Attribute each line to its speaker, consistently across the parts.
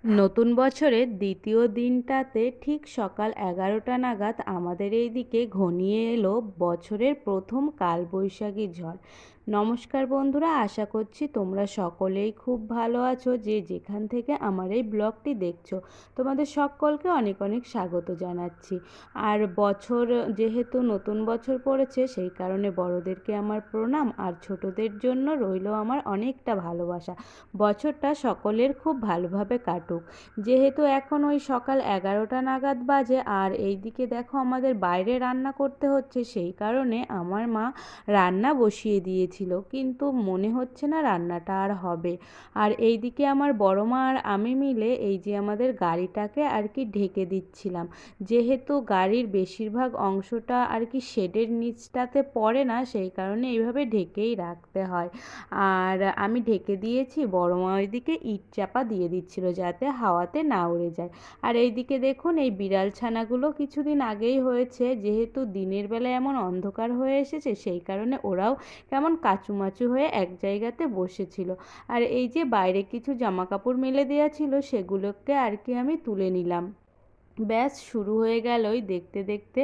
Speaker 1: নতুন বছরের দ্বিতীয় দিনটাতে ঠিক সকাল 11টা নাগাদ আমাদের এইদিকে ঘনিয়ে এলো বছরের প্রথম কালবৈশাখী ঝড়। নমস্কার বন্ধুরা, আশা করছি তোমরা সকলেই খুব ভালো আছো। যে যেখান থেকে আমার এই ব্লগটি দেখছো, তোমাদের সকলকে অনেক অনেক স্বাগত জানাচ্ছি। আর বছর যেহেতু নতুন বছর পড়েছে, সেই কারণে বড়দেরকে আমার প্রণাম, আর ছোটদের জন্য রইলো আমার অনেকটা ভালোবাসা। বছরটা সকলের খুব ভালোভাবে কাটুক। যেহেতু এখন ওই সকাল 11টা নাগাদ বাজে, আর এইদিকে দেখো আমাদের বাইরে রান্না করতে হচ্ছে, সেই কারণে আমার মা রান্না বসিয়ে দিয়েছিল, কিন্তু মনে হচ্ছে না রান্নাটা আর হবে। আর এইদিকে আমার বড় মা আর আমি মিলে এই যে আমাদের গাড়িটাকে আর কি ঢেকে দিচ্ছিলাম। যেহেতু গাড়ির বেশিরভাগ অংশটা আর কি শেডের নিচটাতে পড়ে না, সেই কারণে এইভাবে ঢেকেই রাখতে হয়। আর আমি ঢেকে দিয়েছি, বড় মা ওইদিকে ইট চাপা দিয়ে দিচ্ছিল যাতে হাওয়াতে না উড়ে যায়। আর এইদিকে দেখুন, এই বিড়াল ছানাগুলো কিছুদিন আগেই হয়েছে, যেহেতু দিনের বেলা এমন অন্ধকার হয়ে এসেছে, সেই কারণে ওরাও কেমন কাচুমাচু হয়ে এক জায়গাতে বসেছিল। আর এই যে বাইরে কিছু জামা কাপড় মেলে দেওয়া ছিল, সেগুলোকে আর কি আমি তুলে নিলাম। ব্যাস শুরু হয়ে গেল ওই দেখতে দেখতে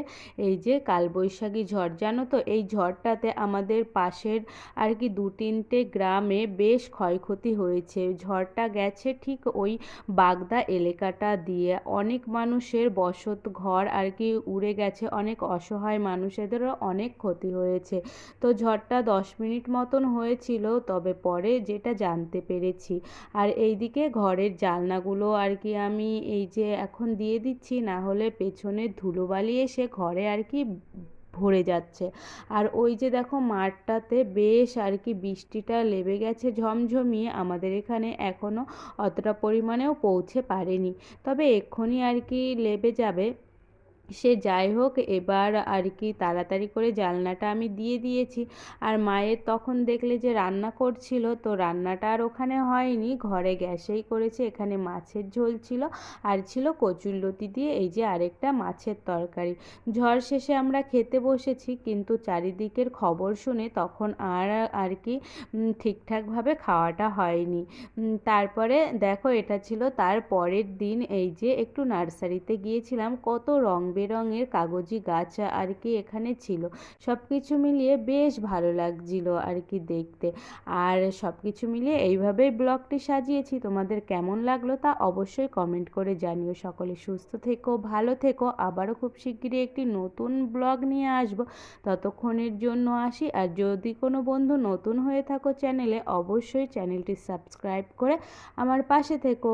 Speaker 1: এই যে কালবৈশাখী ঝড়। জানো তো, এই ঝড়টাতে আমাদের পাশের আর কি 2-3টে গ্রামে বেশ ক্ষয়ক্ষতি হয়েছে। ঝড়টা গেছে ঠিক ওই বাগদা এলাকাটা দিয়ে, অনেক মানুষের বসত ঘর আর কি উড়ে গেছে, অনেক অসহায় মানুষেদেরও অনেক ক্ষতি হয়েছে। তো ঝড়টা 10 মিনিট মতন হয়েছিল, তবে পরে যেটা জানতে পেরেছি। আর এইদিকে ঘরের জানলাগুলো আর কি আমি এই যে এখন দিয়ে দিচ্ছি, না হলে পেছনে ধুলোবালি এসে ঘরে আর কি ভরে যাচ্ছে। আর ওই যে দেখো মাঠটাতে বেশ আর কি বৃষ্টিটা লেবে গেছে ঝমঝমিয়ে, আমাদের এখানে এখনও অতটা পরিমাণেও পৌঁছে পারেনি, তবে এক্ষুনি আর কি লেবে যাবে। সে যাই হোক, এবার আর কি তাড়াতাড়ি করে জানলাটা আমি দিয়ে দিয়েছি। আর মায়ের তখন দেখলে যে রান্না করছিল, তো রান্নাটা আর ওখানে হয়নি, ঘরে গ্যাসেই করেছে। এখানে মাছের ঝোল ছিল, আর ছিল কচুরলতি দিয়ে এই যে আরেকটা মাছের তরকারি। ঝড় শেষে আমরা খেতে বসেছি, কিন্তু চারিদিকের খবর শুনে তখন আর আর কি ঠিকঠাকভাবে খাওয়াটা হয়নি। তারপরে দেখো, এটা ছিল তার পরের দিন। এই যে একটু নার্সারিতে গিয়েছিলাম, কত রং বেরঙের কাগজি গাছ আর কি এখানে ছিল। সব কিছু মিলিয়ে বেশ ভালো লাগছিল আর কি দেখতে। আর সব কিছু মিলিয়ে এইভাবেই ব্লগটি সাজিয়েছি। তোমাদের কেমন লাগলো তা অবশ্যই কমেন্ট করে জানিও। সকলে সুস্থ থেকো, ভালো থেকো। আবারও খুব শিগগিরই একটি নতুন ব্লগ নিয়ে আসবো। ততক্ষণের জন্য আসি। আর যদি কোনো বন্ধু নতুন হয়ে থাকো চ্যানেলে, অবশ্যই চ্যানেলটি সাবস্ক্রাইব করে আমার পাশে থেকো।